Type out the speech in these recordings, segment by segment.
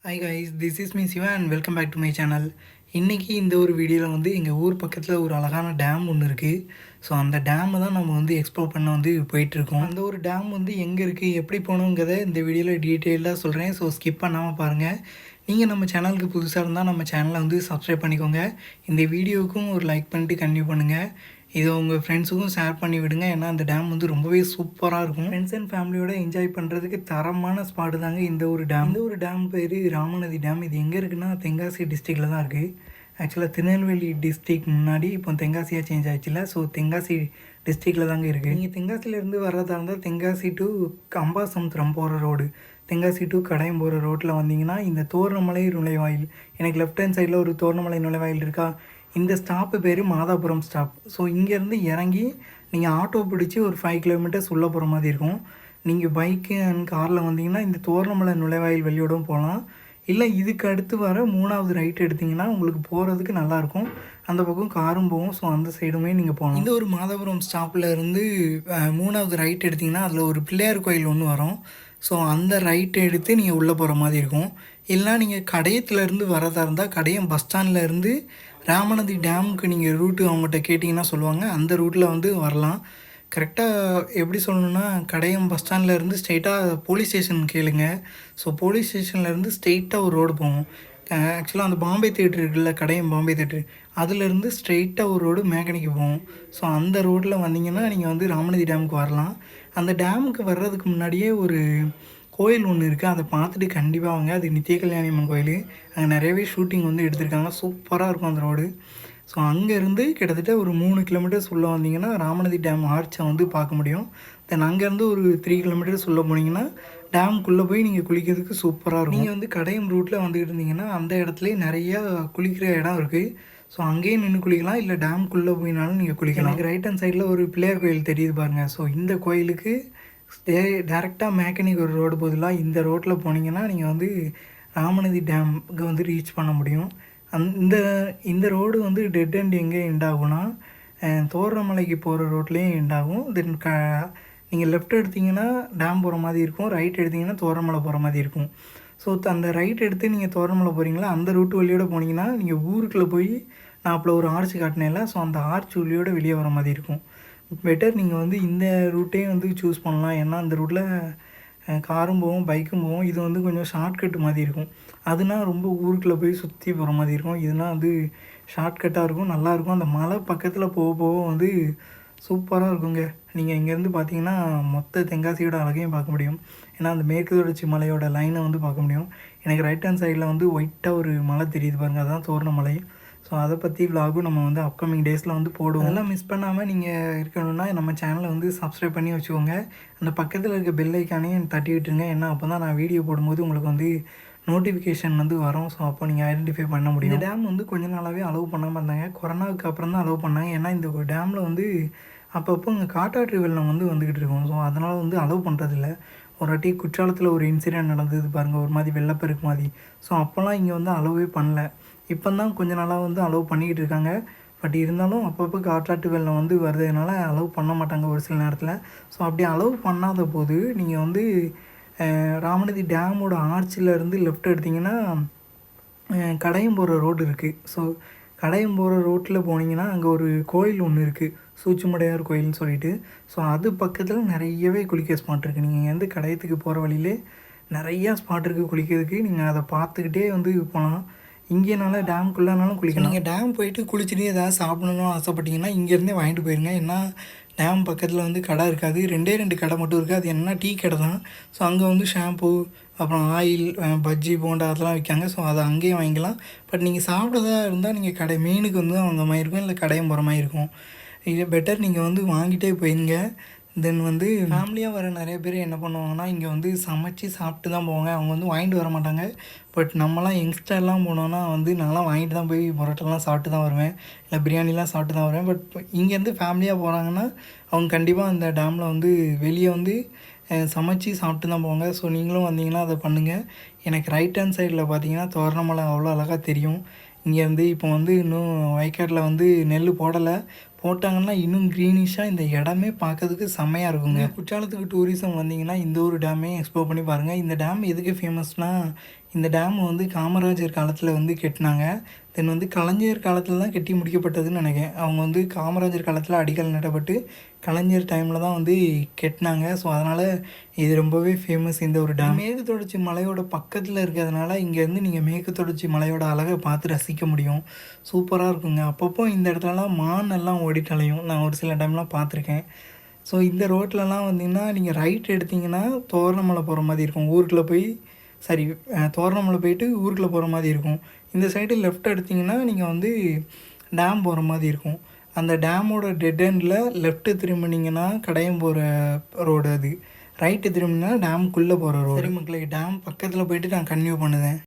Hi guys, this is me Siva and welcome back to my channel. இன்றைக்கி இந்த ஒரு வீடியோவில் வந்து எங்கள் ஊர் பக்கத்தில் ஒரு அழகான டேம் ஒன்று இருக்குது. ஸோ அந்த டேமை தான் நம்ம வந்து எக்ஸ்ப்ளோர் பண்ண வந்து போயிட்டுருக்கோம். அந்த ஒரு டேம் வந்து எங்கே இருக்குது, எப்படி போகணுங்கிறத இந்த வீடியோவில் டீட்டெயிலாக சொல்கிறேன். ஸோ ஸ்கிப் பண்ணாமல் பாருங்கள். நீங்கள் நம்ம சேனலுக்கு புதுசாக இருந்தால் நம்ம சேனலை வந்து சப்ஸ்கிரைப் பண்ணிக்கோங்க. இந்த வீடியோவுக்கும் ஒரு லைக் பண்ணிட்டு கன்டினியூ பண்ணுங்கள். இதை உங்கள் ஃப்ரெண்ட்ஸுக்கும் ஷேர் பண்ணி விடுங்க. ஏன்னா அந்த டேம் வந்து ரொம்பவே சூப்பராக இருக்கும். ஃப்ரெண்ட்ஸ் அண்ட் ஃபேமிலியோட என்ஜாய் பண்ணுறதுக்கு தரமான ஸ்பாட்டு தாங்க இந்த ஒரு டேம். இந்த ஒரு டேம் பேர் ராமநதி டேம். இது எங்கே இருக்குன்னா தென்காசி டிஸ்ட்ரிக்டில் தான் இருக்குது. ஆக்சுவலாக திருநெல்வேலி டிஸ்ட்ரிக் முன்னாடி இப்போ தென்காசியாக சேஞ்ச் ஆகிடுச்சுல. ஸோ தென்காசி டிஸ்ட்ரிக்டில் தாங்க இருக்குது. நீங்கள் தென்காசியிலேருந்து வர்றதா இருந்தால் தென்காசி டு அம்பாசமுத்திரம் போகிற ரோடு, தென்காசி டு கடையம் போகிற ரோட்டில் வந்தீங்கன்னா இந்த தோரணமலை நுழைவாயில், எனக்கு லெஃப்ட் ஹேண்ட் சைடில் ஒரு தோரணமலை நுழைவாயில் இருக்கா, இந்த ஸ்டாப்பு பேர் மாதாபுரம் ஸ்டாப். ஸோ இங்கேருந்து இறங்கி நீங்கள் ஆட்டோ பிடிச்சி ஒரு 5 கிலோமீட்டர்ஸ் உள்ளே போகிற மாதிரி இருக்கும். நீங்கள் பைக்கு அண்ட் காரில் வந்தீங்கன்னா இந்த தோரணமலை நுழைவாயில் வெளியோடும் போகலாம். இல்லை இதுக்கு அடுத்து வர 3வது ரைட் எடுத்திங்கன்னா உங்களுக்கு போகிறதுக்கு நல்லாயிருக்கும். அந்த பக்கம் காரும் போகும். ஸோ அந்த சைடுமே நீங்கள் போகலாம். இந்த ஒரு மாதாபுரம் ஸ்டாப்பில் இருந்து 3வது ரைட் எடுத்திங்கன்னா அதில் ஒரு பிள்ளையார் கோயில் ஒன்று வரும். ஸோ அந்த ரைட் எடுத்து நீங்கள் உள்ளே போகிற மாதிரி இருக்கும். இல்லைனா நீங்கள் கடையத்துலேருந்து வரதா இருந்தால் கடையம் பஸ் ஸ்டாண்ட்லேருந்து ராமநதி டேமுக்கு நீங்கள் ரூட்டு அவங்ககிட்ட கேட்டிங்கன்னா சொல்லுவாங்க. அந்த ரூட்டில் வந்து வரலாம். கரெக்டாக எப்படி சொல்லணுன்னா, கடையம் பஸ் ஸ்டாண்ட்லேருந்து ஸ்ட்ரெயிட்டாக போலீஸ் ஸ்டேஷன் கேளுங்க. ஸோ போலீஸ் ஸ்டேஷன்லேருந்து ஸ்ட்ரெயிட்டாக ஒரு ரோடு போகும். ஆக்சுவலாக அந்த பாம்பே தேட்ரு இருக்குல்ல, கடையம் பாம்பே தேட்ரு, அதுலேருந்து ஸ்ட்ரெயிட்டாக ஒரு ரோடு மேக்கனிக்கு போகும். ஸோ அந்த ரோட்டில் வந்தீங்கன்னா நீங்கள் வந்து ராமநதி டேமுக்கு வரலாம். அந்த டேமுக்கு வர்றதுக்கு முன்னாடியே ஒரு கோயில் ஒன்று இருக்குது. அதை பார்த்துட்டு கண்டிப்பாக வாங்க. அது நித்திய கல்யாணி அம்மன் கோயில். அங்கே நிறையவே ஷூட்டிங் வந்து எடுத்திருக்காங்க. சூப்பராக இருக்கும் அந்த ரோடு. ஸோ அங்கேருந்து கிட்டத்தட்ட ஒரு 3 கிலோமீட்டர்ஸ் உள்ளே வந்தீங்கன்னா ராமநதி டேம் ஆர்ச்சை வந்து பார்க்க முடியும். தென் அங்கேருந்து ஒரு 3 கிலோமீட்டர்ஸ் உள்ளே போனீங்கன்னா டேமுக்குள்ளே போய் நீங்கள் குளிக்கிறதுக்கு சூப்பராக இருக்கும். நீங்கள் வந்து கடையம் ரூட்டில் வந்துக்கிட்டு இருந்தீங்கன்னா அந்த இடத்துலேயே நிறையா குளிக்கிற இடம் இருக்குது. ஸோ அங்கேயே நின்று குளிக்கலாம். இல்லை டேமுக்குள்ளே போயினாலும் நீங்கள் குளிக்கலாம். எனக்கு ரைட் ஹேண்ட் சைடில் ஒரு பிள்ளையார் கோயில் தெரியுது பாருங்கள். ஸோ இந்த கோயிலுக்கு டேரெக்டாக மேக்கனிக் ஒரு ரோடு பதிலாக இந்த ரோட்டில் போனீங்கன்னா நீங்கள் வந்து ராமநதி டேமுக்கு வந்து ரீச் பண்ண முடியும். இந்த ரோடு வந்து டெட் எண்ட் எங்கே எண்ட் ஆகும்னா தோரணமலைக்கு போகிற ரோட்லேயும் எண்ட் ஆகும். தென் நீங்கள் லெஃப்ட் எடுத்திங்கன்னா டேம் போகிற மாதிரி இருக்கும், ரைட் எடுத்திங்கன்னா தோரணமலை போகிற மாதிரி இருக்கும். ஸோ அந்த ரைட் எடுத்து நீங்கள் தோரணமலை போகிறீங்களா, அந்த ரூட்டு வழியோடு போனீங்கன்னா நீங்கள் ஊருக்குள்ளே போய் நான் அப்போ ஒரு ஆர்ச் காட்டினேன்ல, ஸோ அந்த ஆர்ச் வழியோடு வெளியே வர மாதிரி இருக்கும். பெட்டர் நீங்கள் வந்து இந்த ரூட்டே வந்து சூஸ் பண்ணலாம். ஏன்னா அந்த ரூட்டில் காரும் போகும், பைக்கும் போகும். இது வந்து கொஞ்சம் ஷார்ட்கட் மாதிரி இருக்கும். அதுனா ரொம்ப ஊருக்குள்ளே போய் சுற்றி போகிற மாதிரி இருக்கும். இதுனால் வந்து ஷார்ட்கட்டாக இருக்கும், நல்லாயிருக்கும். அந்த மலை பக்கத்தில் போக போக வந்து சூப்பராக இருக்குங்க. நீங்கள் இங்கேருந்து பார்த்தீங்கன்னா மொத்த தென்காசியோட அழகையும் பார்க்க முடியும். ஏன்னா அந்த மேற்கு தொடர்ச்சி மலையோட லைனை வந்து பார்க்க முடியும். எனக்கு ரைட் ஹேண்ட் சைடில் வந்து ஒயிட்டாக ஒரு மலை தெரியுது பாருங்கள், அதுதான் தோரணமலை. ஸோ அதை பற்றி விலாகும் நம்ம வந்து அப்கமிங் டேஸில் வந்து போடுவோம். அதெல்லாம் மிஸ் பண்ணாமல் நீங்கள் இருக்கணும்னா நம்ம சேனலை வந்து சப்ஸ்கிரைப் பண்ணி வச்சுக்கோங்க. அந்த பக்கத்தில் இருக்க பெல் ஐக்கானையும் தட்டி விட்டுருங்க. ஏன்னா அப்போ தான் நான் வீடியோ போடும்போது உங்களுக்கு வந்து நோட்டிஃபிகேஷன் வந்து வரும். ஸோ அப்போ நீங்கள் ஐடென்டிஃபை பண்ண முடியும். இந்த டேம் வந்து கொஞ்ச நாளாகவே அலோவ் பண்ணாமல் இருந்தாங்க. கொரோனாவுக்கு அப்புறம் தான் அலோவ் பண்ணாங்க. ஏன்னா இந்த டேமில் வந்து அப்பப்போ இங்கே காட்டாற்று வெள்ளம் வந்து வந்துக்கிட்டு இருக்கும். ஸோ அதனால் வந்து அலோவ் பண்ணுறதில்ல. ஒரு வாட்டி குற்றாலத்தில் ஒரு இன்சிடென்ட் நடந்தது பாருங்கள், ஒரு மாதிரி வெள்ளப்பெருக்கு மாதிரி. ஸோ அப்போல்லாம் இங்கே வந்து அலோவே பண்ணல. இப்போ தான் கொஞ்ச நாளாக வந்து அலோவ் பண்ணிக்கிட்டு இருக்காங்க. பட் இருந்தாலும் அப்பப்போ காட்டாற்று வெள்ளம் வந்து வருதுனால அலோவ் பண்ண மாட்டாங்க ஒரு சில நேரத்தில். ஸோ அப்படி அலோவ் பண்ணாத போது நீங்கள் வந்து ராமநதி டேமோட ஆர்ச்சிலேருந்து லெஃப்ட் எடுத்திங்கன்னா கடையம் போகிற ரோடு இருக்குது. ஸோ கடையம் போகிற ரோட்டில் போனீங்கன்னா அங்கே ஒரு கோயில் ஒன்று இருக்குது, சூச்சுமடையார் கோயில்னு சொல்லிட்டு. ஸோ அது பக்கத்தில் நிறையவே குளிக்க ஸ்பாட் இருக்குது. நீங்கள் இங்கேருந்து கடையத்துக்கு போகிற வழியிலே நிறையா ஸ்பாட் இருக்குது குளிக்கிறதுக்கு. நீங்கள் அதை பார்த்துக்கிட்டே வந்து போகலாம். இங்கேனால டேமுக்குள்ளனாலும் குளிக்கலாம். நீங்கள் டேம் போயிட்டு குளிச்சுட்டு ஏதாவது சாப்பிடணும்னு ஆசைப்பட்டீங்கன்னா இங்கேருந்தே வாங்கிட்டு போயிருங்க. ஏன்னா டேம் பக்கத்தில் வந்து கடை இருக்காது, 2 கடை மட்டும் இருக்குது. அது என்ன டீ கடை தான். ஸோ அங்கே வந்து ஷாம்பு, அப்புறம் ஆயில், பஜ்ஜி, போண்டா அதெல்லாம் விற்காங்க. ஸோ அதை அங்கேயே வாங்கிக்கலாம். பட் நீங்கள் சாப்பிட்றதா இருந்தால் நீங்கள் கடை மெயினுக்கு வந்து அவங்க மாதிரி இருக்கும், இல்லை கடையும் போகிற மாதிரி இருக்கும். இது பெட்டர் நீங்கள் வந்து வாங்கிட்டே போயிருங்க. தென் வந்து ஃபேமிலியாக வர நிறைய பேர் என்ன பண்ணுவாங்கன்னா இங்கே வந்து சமைச்சு சாப்பிட்டு தான் போவாங்க. அவங்க வந்து வாங்கிட்டு வர மாட்டாங்க. பட் நம்மலாம் யங்ஸ்டர்லாம் போனோன்னா வந்து நான்லாம் வாங்கிட்டு தான் போய் பரோட்டாலாம் சாப்பிட்டு தான் வருவேன், இல்லை பிரியாணிலாம் சாப்பிட்டு தான் வருவேன். பட் இங்கேருந்து ஃபேமிலியாக போகிறாங்கன்னா அவங்க கண்டிப்பாக அந்த டேமில் வந்து வெளியே வந்து சமைச்சு சாப்பிட்டு தான் போவாங்க. ஸோ நீங்களும் வந்தீங்கன்னா அதை பண்ணுங்கள். எனக்கு ரைட் ஹேண்ட் சைடில் பார்த்தீங்கன்னா தோரணமலை அவ்வளோ அழகாக தெரியும். இங்கேருந்து இப்போ வந்து இன்னும் வயக்காட்டில் வந்து நெல் போடலை, போட்டாங்கன்னா இன்னும் க்ரீனிஷாக இந்த இடமே பார்க்கறதுக்கு செம்மையாக இருக்குங்க. குற்றாலத்துக்கு டூரிசம் வந்தீங்கன்னா இந்த ஒரு டேமையும் எக்ஸ்ப்ளோர் பண்ணி பாருங்கள். இந்த டேம் எதுக்கு ஃபேமஸ்னால், இந்த டேம் வந்து காமராஜர் காலத்தில் வந்து கட்டினாங்க. தென் வந்து கலைஞர் காலத்தில் தான் கட்டி முடிக்கப்பட்டதுன்னு நினைக்கிறேன். அவங்க வந்து காமராஜர் காலத்தில் அடிக்கல் நடப்பட்டு கலைஞர் டைமில் தான் வந்து கட்டினாங்க. ஸோ அதனால் இது ரொம்பவே ஃபேமஸ் இந்த ஒரு டேம். மேற்கு தொடர்ச்சி மலையோட பக்கத்தில் இருக்கிறதுனால இங்கேருந்து நீங்கள் மேற்கு தொடர்ச்சி மலையோட அழகை பார்த்து ரசிக்க முடியும். சூப்பராக இருக்குங்க. அப்பப்போ இந்த இடத்துலலாம் மான் எல்லாம் ஓடிட்டு அலையும். நான் ஒரு சில டைம்லாம் பார்த்துருக்கேன். ஸோ இந்த ரோட்லலாம் வந்தீங்கன்னா நீங்கள் ரைட் எடுத்திங்கன்னா தோரணமலை போகிற மாதிரி இருக்கும். ஊருக்குள்ளே போய் தோரணமலை போயிட்டு ஊருக்குள்ளே போகிற மாதிரி இருக்கும். இந்த சைடு லெஃப்ட் எடுத்திங்கன்னா நீங்கள் வந்து டேம் போகிற மாதிரி இருக்கும். அந்த டேமோட டெட் எண்டில் லெஃப்ட்டு திரும்பினீங்கன்னா கடையம் போகிற ரோடு அது. ரைட்டு திரும்பினா டேமுக்குள்ளே போகிற ரோடு. சரி மக்களே, டேம் பக்கத்தில் போயிட்டு நான் கன்டினியூ பண்ணுவேன்.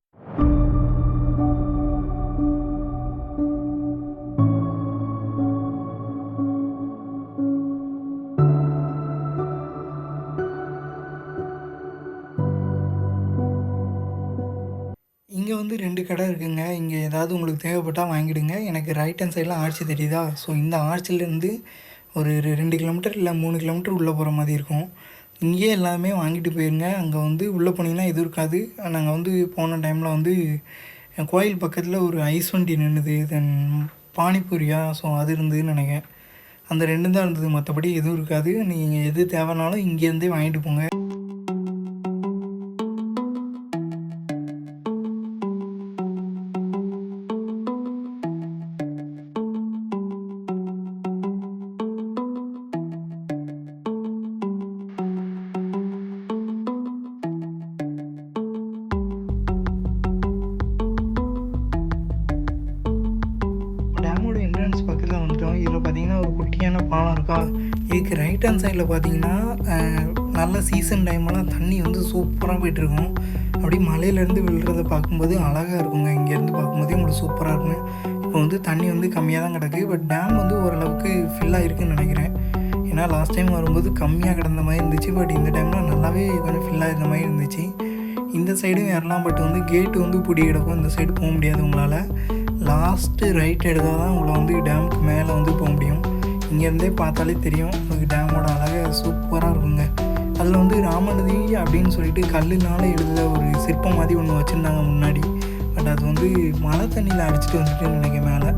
இங்கே வந்து 2 கடை இருக்குங்க. இங்கே ஏதாவது உங்களுக்கு தேவைப்பட்டால் வாங்கிடுங்க. எனக்கு ரைட் ஹேண்ட் சைடில் ஆர்ச்சி தெரியுதா? ஸோ இந்த ஆர்ச்சிலேருந்து ஒரு 2 கிலோமீட்டர் இல்லை 3 கிலோமீட்டர் உள்ளே போகிற மாதிரி இருக்கும். இங்கேயே எல்லாமே வாங்கிட்டு போயிருங்க. அங்கே வந்து உள்ளே போனீங்கன்னா எதுவும் இருக்காது. நாங்கள் வந்து போன டைமில் வந்து கோயில் பக்கத்தில் ஒரு ஐஸ் வண்டி நின்றுது. தென் பானிபூரியா ஸோ அது இருந்ததுன்னு நினைக்கிறேன். அந்த 2 தான் இருந்தது, மற்றபடி எதுவும் இருக்காது. நீங்கள் எது தேவைனாலும் இங்கேருந்தே வாங்கிட்டு போங்க. டேமோட என்ட்ரன்ஸ் பக்கத்தில் வந்துட்டோம். இதில் பார்த்தீங்கன்னா ஒரு குட்டியான பாலம் இருக்கா. இதுக்கு ரைட் ஹேண்ட் சைடில் பார்த்தீங்கன்னா நல்ல சீசன் டைமெல்லாம் தண்ணி வந்து சூப்பராக போய்ட்டுருக்கும். அப்படியே மலையிலேருந்து விழுறதை பார்க்கும்போது அழகாக இருக்குங்க. இங்கேருந்து பார்க்கும்போதே உங்களுக்கு சூப்பராக இருக்குங்க. இப்போ வந்து தண்ணி வந்து கம்மியாக தான் கிடக்கு. பட் டேம் வந்து ஓரளவுக்கு ஃபில்லாக இருக்குதுன்னு நினைக்கிறேன். ஏன்னா லாஸ்ட் டைம் வரும்போது கம்மியாக கிடந்த மாதிரி இருந்துச்சு. பட் இந்த டைமில் நல்லாவே கொஞ்சம் ஃபில்லாக இருந்த மாதிரி இருந்துச்சு. இந்த சைடும் ஏறலாம், பட் வந்து கேட்டு வந்து பிடி கிடக்கும். இந்த சைடு போக முடியாது உங்களால். லாஸ்ட்டு ரைட் எடுத்தால் தான் உங்களை வந்து டேமுக்கு மேலே வந்து போக முடியும். இங்கேருந்தே பார்த்தாலே தெரியும் உங்களுக்கு டேமோட அழகாக சூப்பராக இருக்குங்க. அதில் வந்து ராமநதி அப்படின்னு சொல்லிட்டு கல்லுனால எழுதுகிற ஒரு சிற்பம் மாதிரி ஒன்று வச்சுருந்தாங்க முன்னாடி. பட் அது வந்து மழை தண்ணியில் அடிச்சுட்டு வந்துட்டு நினைக்க மேலே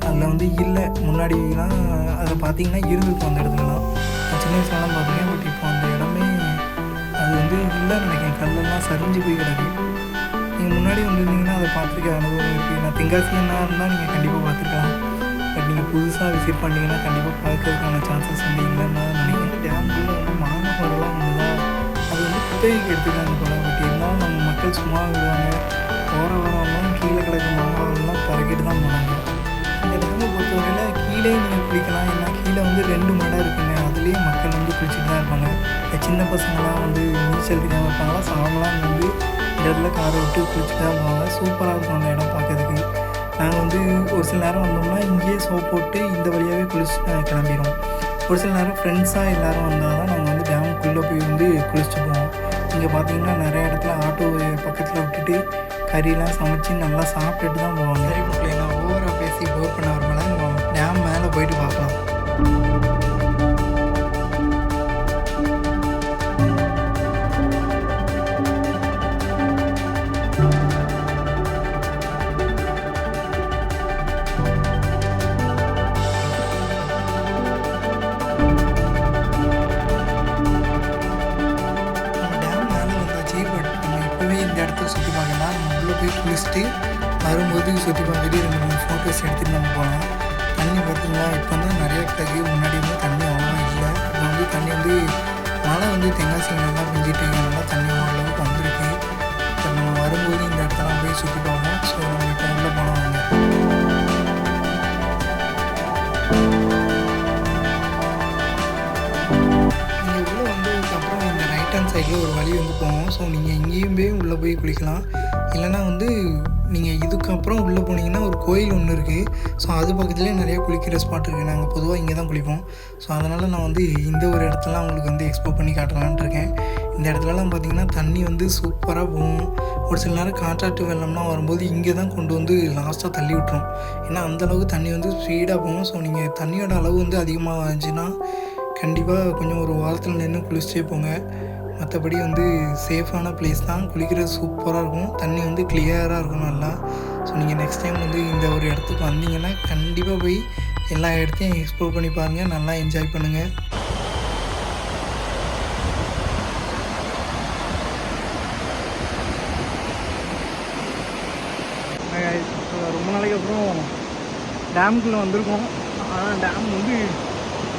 அதில் வந்து இல்லை. முன்னாடிலாம் அதை பார்த்தீங்கன்னா இருந்திருக்கும் அந்த இடத்துலலாம். நான் சின்ன வயசுலலாம் பார்த்தீங்க. பட் இப்போ அந்த இடமே அது வந்து இல்லைன்னு நினைக்கிறேன். கல்லெல்லாம் சரிஞ்சு போய் கிடக்கு. நீங்கள் முன்னாடி வந்துருந்தீங்கன்னா அதை பார்த்துருக்க அனுபவம் இருக்குது. நான் தென்காசின்னா இருந்தால் நீங்கள் கண்டிப்பாக பார்த்துருக்கலாம். பட் நீங்கள் புதுசாக விசிட் பண்ணிங்கன்னா கண்டிப்பாக பார்க்கறதுக்கான சான்சஸ் வந்து இல்லைன்னா நினைக்கிறேன். டேம்குள்ளே வந்து மாங்காய் பழம்லாம் வந்ததா அது வந்து குத்தகைக்கு எடுத்துக்காங்க போல. பட் இருந்தாலும் நம்ம மக்கள் சும்மா விடுவாங்க. போகிற வரவங்களும் கீழே கிடக்க மாங்காய்லாம் பறக்கிட்டு தான் போனாங்க. இந்த டேமை பொறுத்தவரையில் கீழே நீங்கள் குளிக்கலாம். ஏன்னா கீழே வந்து 2 மடம் இருக்குங்க. அதுலேயே மக்கள் வந்து குளிச்சுட்டு தான் இருப்பாங்க. சின்ன பசங்களாம் வந்து நீச்சல் தெரியாமல் இருப்பாங்களா, ஸோ அவங்களாம் வந்து இடத்துல காரை விட்டு குளிச்சுட்டு தான் போவாங்க. சூப்பராக இருக்கும் அந்த இடம் பார்க்கறதுக்கு. நாங்கள் வந்து ஒரு சில நேரம் வந்தோம்னா இங்கேயே சோப் போட்டு இந்த வழியாகவே குளிச்சுட்டு கிளம்பிடுவோம். ஒரு சில நேரம் ஃப்ரெண்ட்ஸாக எல்லோரும் வந்தால் தான் நாங்கள் வந்து டேமுக்குள்ளே போய் வந்து குளிச்சுட்டு போவோம். இங்கே பார்த்தீங்கன்னா நிறைய இடத்துல ஆட்டோ பக்கத்தில் விட்டுட்டு கறியெலாம் சமைச்சு நல்லா சாப்பிட்டுட்டு தான் போவாங்க. சரி மக்களே, நான் ஓவராக பேசி போர் பண்ண வரமால நம்ம டேம் மேலே போயிட்டு பார்க்கலாம். சுற்றி பார்க்கலாம். நம்ம உள்ளே போய் குளிச்சுட்டு வரும்போது சுற்றி பார்த்துட்டு 2-3 ஃபோட்டோஸ் எடுத்துகிட்டு நம்ம போகலாம். தண்ணி பார்த்திங்களா, இப்போ தான் நிறைய கிடக்கு. முன்னாடி வந்து தண்ணி அவ்வளோவா இல்லை. இப்போ வந்து தண்ணி வந்து மழை வந்து தென்காசி நல்லா பெஞ்சிட்டு இருக்கனால தண்ணி ஓரளவுக்கு வந்துருக்கு. இப்போ நம்ம வரும்போது இந்த இடத்தெல்லாம் போய் சுற்றி பார்ப்போம். ஸோ நம்ம இப்போ உள்ளே போகலாம். நீங்கள் உள்ளே வந்ததுக்கப்புறம் இந்த ரைட் ஹேண்ட் சைடில் ஒரு வழி வந்து போவோம். ஸோ நீங்கள் இங்கேயுமே உள்ளே போய் குளிக்கலாம். இல்லைனா வந்து நீங்கள் இதுக்கப்புறம் உள்ளே போனீங்கன்னா ஒரு கோயில் ஒன்று இருக்குது. ஸோ அது பக்கத்துலேயே நிறையா குளிக்கிற ஸ்பாட் இருக்குது. நாங்கள் பொதுவாக இங்கே தான் குளிப்போம். ஸோ அதனால் நான் வந்து இந்த ஒரு இடத்தெல்லாம் உங்களுக்கு வந்து எக்ஸ்ப்ளோர் பண்ணி காட்டலான்ட்டு இருக்கேன். இந்த இடத்துலலாம் பார்த்திங்கன்னா தண்ணி வந்து சூப்பராக போகும். ஒரு சில நேரம் காற்றாற்று வெள்ளம்லாம் வரும்போது இங்கே தான் கொண்டு வந்து லாஸ்ட்டாக தள்ளி விட்டுரும். ஏன்னா அந்தளவுக்கு தண்ணி வந்து ஸ்பீடாக போகும். ஸோ நீங்கள் தண்ணியோட அளவு வந்து அதிகமாக இருந்துச்சுன்னா கண்டிப்பாக கொஞ்சம் ஒரு வாரத்தில் நின்று குளிச்சுட்டே போங்க. மற்றபடி வந்து சேஃபான ப்ளேஸ் தான், குளிக்கிறது சூப்பராக இருக்கும், தண்ணி வந்து கிளியராக இருக்கும் நல்லா. ஸோ நீங்கள் நெக்ஸ்ட் டைம் வந்து இந்த ஒரு இடத்துக்கு வந்தீங்கன்னா கண்டிப்பாக போய் எல்லா இடத்தையும் எக்ஸ்ப்ளோர் பண்ணி பாருங்கள், நல்லா என்ஜாய் பண்ணுங்கள். ரொம்ப நாளைக்கு அப்புறம் டேமுக்குள்ளே வந்திருக்கோம். ஆனால் டேம் வந்து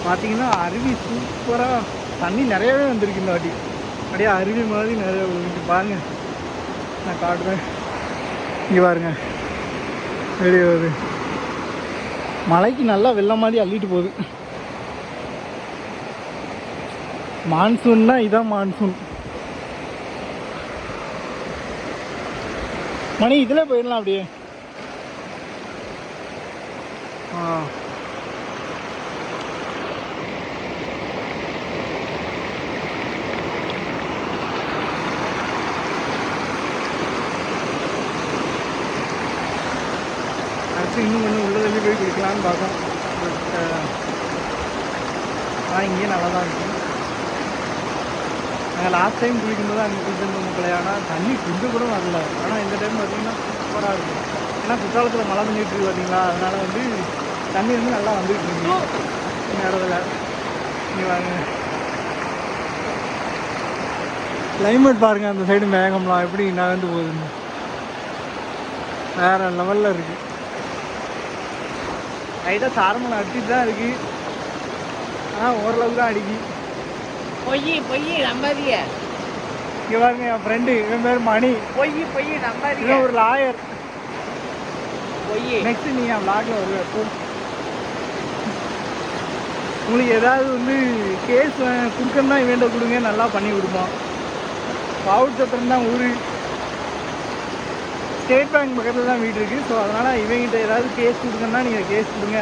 பார்த்திங்கன்னா அருவி சூப்பராக தண்ணி நிறையவே வந்திருக்கு இந்த வாட்டி. அப்படியே அருவி மாதிரி நிறைய இங்கே பாருங்கள், நான் காட்டுறேன். இங்கே பாருங்க, வெளியே வருது, மலைக்கு நல்லா வெள்ளம் மாதிரி அள்ளிட்டு போகுது. மான்சூன்னா இதான் மான்சூன். மணி இதில் போயிடலாம் அப்படியே. இன்னும் கொஞ்சம் உள்ளதள்ளி போய் குளிக்கலான்னு பார்த்தோம். ஆனால் இங்கேயே நல்லா தான் இருக்கும். நாங்கள் லாஸ்ட் டைம் குளிக்கும்போது அங்கே குளிச்சுட்டு மக்களை, ஆனால் தண்ணி கொஞ்சம் கூட வரல. ஆனால் இந்த டைம் பார்த்திங்கன்னா சூப்பராக இருக்கும். ஏன்னா குற்றாலத்தில் மழை பண்ணிட்டு இருக்கு பார்த்தீங்களா, அதனால் வந்து தண்ணி வந்து நல்லா வந்துட்டு இருக்கு நேரத்தில். இங்கே வாங்க, கிளைமேட் பாருங்கள், அந்த சைடு மேகம்லாம் எப்படி நகர்ந்து போகுதுன்னு வேறு லெவலில் இருக்குது. லைட்டாக சாரமலை அடிச்சுட்டு தான் இருக்குது, ஆனால் ஓரளவுக்கு தான் அடிக்கி. பொய் நம்பாதீங்க. இங்கே பாருங்க, என் ஃப்ரெண்டு, இவன் பேர் மணி. பொய் நம்பாதீங்க. ஒரு லாயர். பொய். நெக்ஸ்ட் நீ என் விளாக்ல வருவ. உங்களுக்கு ஏதாவது வந்து கேஸ் கொடுக்கணுன்னா இவன்ட்ட கொடுங்க, நல்லா பண்ணி கொடுப்பான். பாவுட் சத்திரம் தான் ஊர், ஸ்டேட் பேங்க் பக்கத்தில் தான் வீடு இருக்குது. ஸோ அதனால் இவங்கிட்ட ஏதாவது கேஸ் கொடுக்கணுன்னா நீங்கள் கேஸ் கொடுங்க.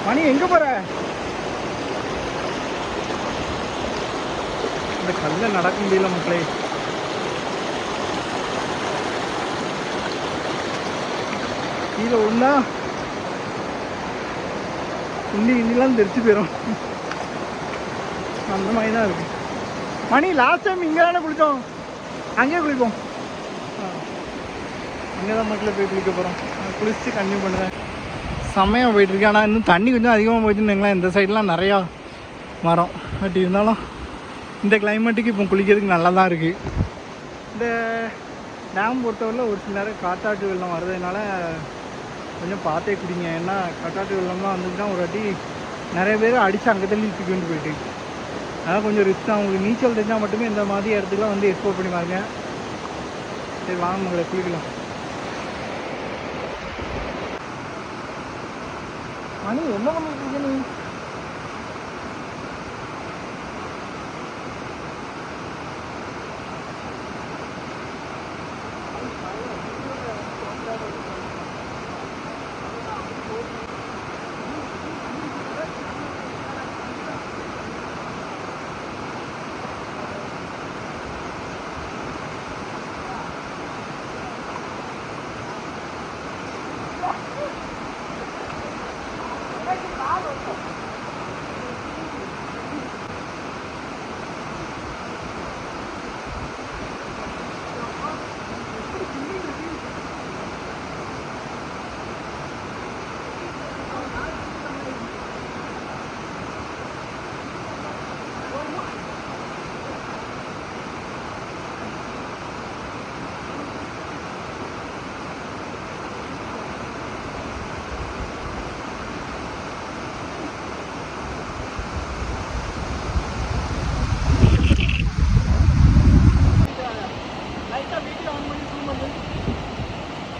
மணி எங்கே போகிற? இந்த கல்லில் நடக்க முடியல மக்களே. கீழே ஒன்றா குண்டி கிண்டிலாம் தெரிச்சு போயிடும், அந்த மாதிரி தான் இருக்குது. மணி லாஸ்ட் டைம் இங்கே தானே குளித்தோம், அங்கேயே குளிப்போம். இங்கே தான் மக்கள் போய் குளிக்க போகிறோம். குளிச்சுட்டு கன்டினியூ பண்ணுறேன். செம்மையாக போயிட்டுருக்கு. ஆனால் இன்னும் தண்ணி கொஞ்சம் அதிகமாக போயிட்டுருந்தீங்களா, இந்த சைட்லாம் நிறையா மரம். பட் இருந்தாலும் இந்த கிளைமேட்டுக்கு இப்போ குளிக்கிறதுக்கு நல்லா தான் இருக்குது. இந்த டேம் பொறுத்தவரையில் ஒரு சில நேரம் காட்டாற்று வெள்ளம் வர்றதுனால கொஞ்சம் பார்த்தே குடிங்க. ஏன்னா காட்டாற்று வெள்ளம்லாம் வந்துச்சுன்னா ஒரு வாட்டி நிறைய பேர் அடித்து அங்கே தள்ளி தூக்கி கொண்டு போயிட்டு, அதனால் கொஞ்சம் ரிஸ்க் தான். உங்களுக்கு நீச்சல் தெரிஞ்சால் மட்டுமே இந்த மாதிரி இடத்துக்குலாம் வந்து எக்ஸ்ப்ளோர் பண்ணி பாருங்க. சரி வாங்க உங்களை குளிக்கலாம். மணி என்ன பண்ணிட்டு இருக்க நீ?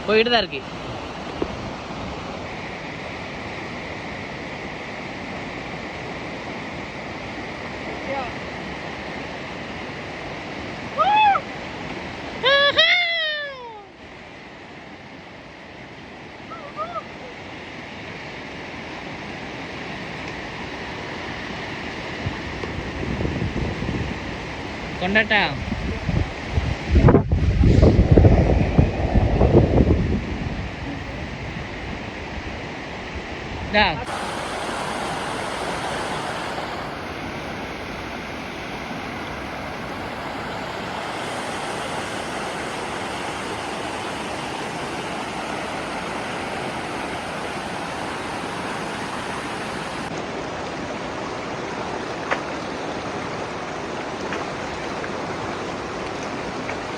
போயிட்டு தான் இருக்கு. கொண்டாட்டா டா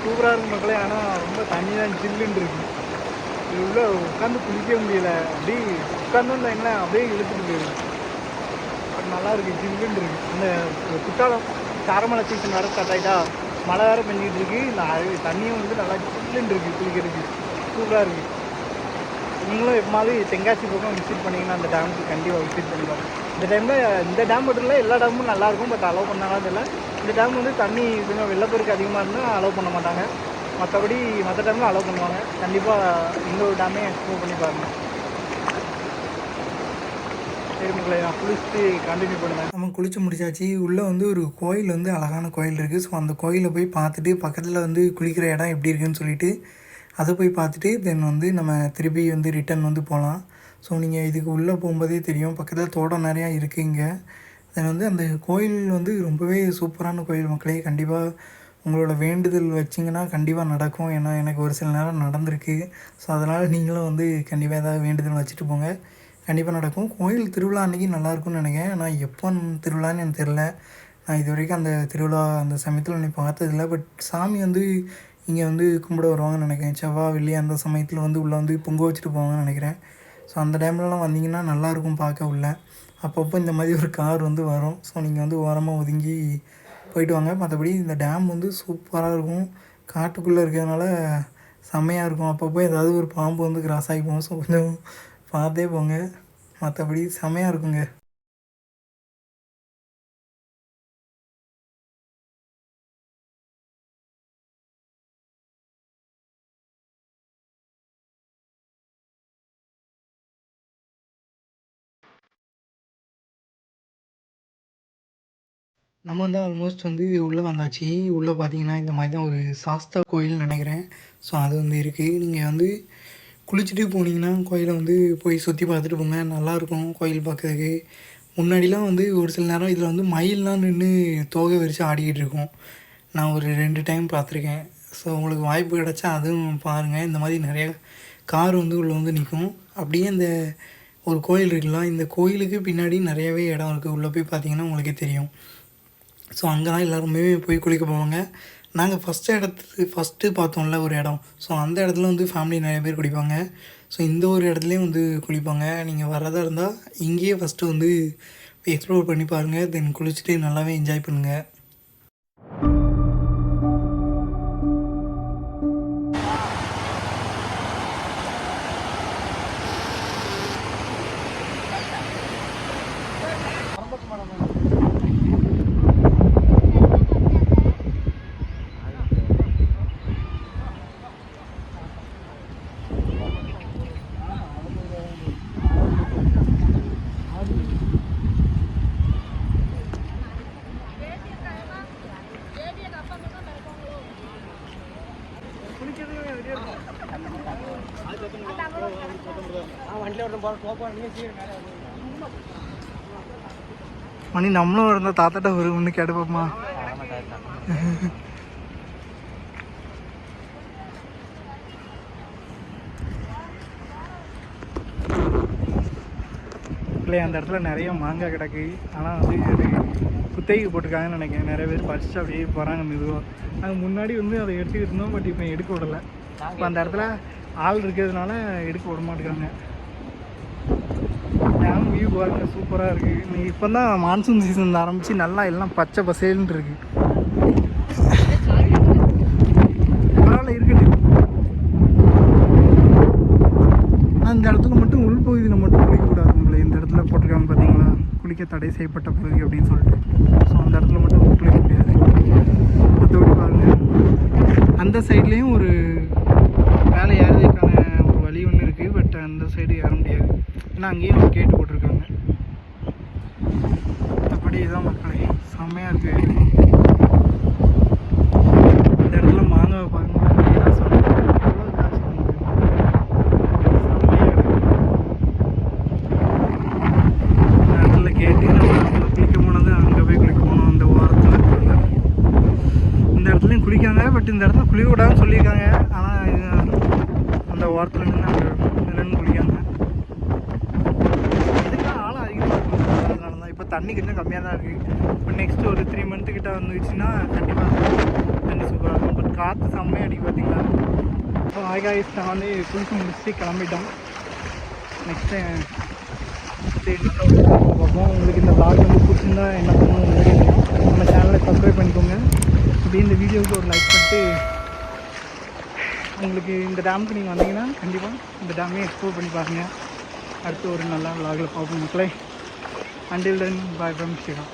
சூப்பராக இருக்கும் மக்களே. ஆனால் ரொம்ப தண்ணி தான் சில்லுன்னு இருக்குது. இது உள்ள உட்காந்து குளிக்க முடியல. அப்படியே உட்காந்து வைங்களேன் அப்படியே இழுத்துட்டு போயிடும். அது நல்லா இருக்குது, சில்லுன்னு இருக்குது. இந்த குற்றாலம் சாரமலை சீசன் வேறு ஸ்டார்ட் ஆகிட்டா மழை வேறு பெஞ்சிட்டு இருக்கு. இந்த தண்ணியும் வந்து நல்லா சில்லுன்னு இருக்குது குளிக்கிறதுக்கு. சூப்பராக இருக்குது. நீங்களும் எப்போது தென்காசி பக்கம் விசிட் பண்ணிங்கன்னா அந்த டேமுக்கு கண்டிப்பாக விசிட் பண்ணி பாருங்கள். இந்த டைமில் இந்த டேம் மட்டும் இல்லை, எல்லா டேமும் நல்லாயிருக்கும். பட் அலோவ் பண்ணாலும் தெரியல. இந்த டேம் வந்து தண்ணி கொஞ்சம் வெள்ளப்பெருக்கு அதிகமாக இருந்தால் அலோவ் பண்ண மாட்டாங்க. மற்றபடி மற்ற டைமில் அலோவ் பண்ணுவாங்க. கண்டிப்பாக இந்த ஒரு டேமே எக்ஸ்ப்ளோர் பண்ணி பாருங்கள். சரி மக்களை, நான் குளிச்சுட்டு கண்டினியூ பண்ணுவேன். நம்ம குளிச்சு முடிச்சாச்சு. உள்ளே வந்து ஒரு கோயில் வந்து அழகான கோயில் இருக்குது. ஸோ அந்த கோயிலை போய் பார்த்துட்டு பக்கத்தில் வந்து குளிக்கிற இடம் எப்படி இருக்குதுன்னு சொல்லிட்டு அதை போய் பார்த்துட்டு தென் வந்து நம்ம திருப்பி வந்து ரிட்டன் வந்து போகலாம். ஸோ நீங்கள் இதுக்கு உள்ளே போகும்போதே தெரியும், பக்கத்தில் தோட்டம் நிறையா இருக்குது இங்கே. தென் வந்து அந்த கோயில் வந்து ரொம்பவே சூப்பரான கோயில் மக்களே. கண்டிப்பாக உங்களோட வேண்டுதல் வச்சிங்கன்னா கண்டிப்பாக நடக்கும். ஏன்னா எனக்கு ஒரு சில நேரம் நடந்திருக்கு. ஸோ அதனால் நீங்களும் வந்து கண்டிப்பாக ஏதாவது வேண்டுதல் வச்சுட்டு போங்க, கண்டிப்பாக நடக்கும். கோயில் திருவிழா அன்றைக்கி நல்லாயிருக்கும்னு நினைக்கிறேன். ஆனால் எப்போ திருவிழான்னு எனக்கு தெரில. நான் இது வரைக்கும் அந்த திருவிழா அந்த சமயத்தில் நீ பார்த்ததில்ல. பட் சாமி வந்து இங்கே வந்து கும்பிட வருவாங்கன்னு நினைக்கிறேன். செவ்வாய் வெள்ளி அந்த சமயத்தில் வந்து உள்ளே வந்து பொங்க வச்சுட்டு போவாங்கன்னு நினைக்கிறேன். ஸோ அந்த டைம்லலாம் வந்தீங்கன்னா நல்லாயிருக்கும் பார்க்க உள்ள. அப்பப்போ இந்த மாதிரி ஒரு கார் வந்து வரும். ஸோ நீங்கள் வந்து ஓரமாக ஒதுங்கி போயிட்டு வாங்க. மற்றபடி இந்த டேம் வந்து சூப்பராக இருக்கும். காட்டுக்குள்ளே இருக்கிறதுனால செம்மையாக இருக்கும். அப்பப்போ ஏதாவது ஒரு பாம்பு வந்து கிராஸ் ஆகி போகும். ஸோ கொஞ்சம் பார்த்தே போங்க. மற்றபடி செம்மையாக இருக்குங்க. நம்ம வந்து ஆல்மோஸ்ட் வந்து உள்ளே வந்தாச்சு. உள்ளே பார்த்தீங்கன்னா இந்த மாதிரி தான் ஒரு சாஸ்தா கோயில்னு நினைக்கிறேன். ஸோ அது வந்து இருக்குது. நீங்கள் வந்து குளிச்சுட்டு போனீங்கன்னா கோயிலை வந்து போய் சுற்றி பார்த்துட்டு போங்க. நல்லாயிருக்கும் கோயில் பார்க்கறதுக்கு. முன்னாடிலாம் வந்து ஒரு சில நேரம் இதில் வந்து மயிலெலாம் நின்று தோகை விரித்து ஆடிக்கிட்டு இருக்கும். நான் ஒரு 2 டைம் பார்த்துருக்கேன். ஸோ உங்களுக்கு வாய்ப்பு கிடச்சா அதுவும் பாருங்கள். இந்த மாதிரி நிறைய கார் வந்து உள்ளே வந்து நிற்கும். அப்படியே இந்த ஒரு கோயில் இருக்குல்ல, இந்த கோயிலுக்கு பின்னாடி நிறையவே இடம் இருக்குது. உள்ளே போய் பார்த்தீங்கன்னா உங்களுக்கே தெரியும். ஸோ அங்கே தான் எல்லாருமே போய் குளிக்க போவாங்க. நாங்கள் ஃபஸ்ட்டு பார்த்தோம்ல ஒரு இடம். ஸோ அந்த இடத்துல வந்து ஃபேமிலி நிறைய பேர் குளிப்பாங்க. ஸோ இந்த ஒரு இடத்துலையும் வந்து குளிப்பாங்க. நீங்கள் வரதா இருந்தால் இங்கேயே ஃபஸ்ட்டு வந்து எக்ஸ்ப்ளோர் பண்ணி பாருங்கள். தென் குளிச்சுட்டு நல்லாவே என்ஜாய் பண்ணுங்கள். மணி நம்மளும் இருந்தால் தாத்தாட்ட ஒரு ஒன்று கேட்டுப்போமா? இல்லை, அந்த இடத்துல நிறைய மாங்காய் கிடக்கு. ஆனால் வந்து அது குத்தகைக்கு போட்டிருக்காங்கன்னு நினைக்கிறேன். நிறைய பேர் பறிச்சு அப்படியே போகிறாங்க மெதுவாக. நாங்கள் முன்னாடி வந்து அதை எடுத்துக்கிட்டு இருந்தோம். பட் இப்போ எடுக்க விடலை. இப்போ அந்த இடத்துல ஆள் இருக்கிறதுனால எடுக்க விட மாட்டேங்கிறாங்க. டேம் வியூ பாருங்க, சூப்பராக இருக்குது. நீ இப்போ தான் மான்சூன் சீசன் ஆரம்பித்து நல்லா எல்லாம் பச்சை பசேல்னு இருக்குது. பரவாயில்ல, இருக்குது. ஆனால் இந்த இடத்துல மட்டும் உள்பகுதியில் மட்டும் குளிக்கக்கூடாது. உங்களை இந்த இடத்துல போட்டிருக்காங்க பார்த்தீங்களா, குளிக்க தடை செய்யப்பட்ட பகுதி அப்படின்னு சொல்லிட்டு. ஸோ அந்த இடத்துல மட்டும் குளிக்க முடியாது. மற்றபடி பாருங்கள், அந்த சைட்லேயும் ஒரு மேலே ஏறதுக்கான ஒரு வழி ஒன்று இருக்குது. பட் அந்த சைடு ஏற முடியாது. ஏன்னா அங்கேயும் ஒரு கேட்டு போட்டிருக்காங்க. மற்றபடி இதான் மக்களே, செம்மையாக இருக்குது. இடத்துலையும் குளிக்காங்க. பட் இந்த இடத்துல குளிக்க கூடாதுன்னு சொல்லியிருக்காங்க. ஆனால் இது அந்த ஓரத்தில் நின்று அங்கே நின்று குளிக்காங்க. இதுக்கெல்லாம் ஆழம் அதிகமாக இருக்கும். அதனால தான் இப்போ தண்ணி கொஞ்சம் கம்மியாக தான் இருக்குது. இப்போ நெக்ஸ்ட் ஒரு 3 மந்த்து கிட்ட வந்துச்சுன்னா கண்டிப்பாக தண்ணி சூப்பராக இருக்கும். பட் காற்று செம்மையாக அடிக்கும் பார்த்தீங்களா. இப்போ ஆகாய்ஸ் நான் வந்து குளிச்சு முடிச்சுட்டு கிளம்பிட்டோம். நெக்ஸ்ட்டு பார்ப்போம். உங்களுக்கு இந்த vlog வந்து பிடிச்சிருந்தா என்ன பண்ணணும் உங்களுக்கு நம்ம சேனலை சப்ஸ்கிரைப் பண்ணிக்கோங்க. அப்படியே இந்த வீடியோவுக்கு ஒரு லைக் பண்ணிட்டு உங்களுக்கு இந்த டேமுக்கு நீங்கள் வந்தீங்கன்னா கண்டிப்பாக இந்த டேமையும் எக்ஸ்ப்ளோர் பண்ணி பாருங்கள். அடுத்து ஒரு நல்ல vlogல பார்ப்போம் மக்களே. Until then, bye from Shiva.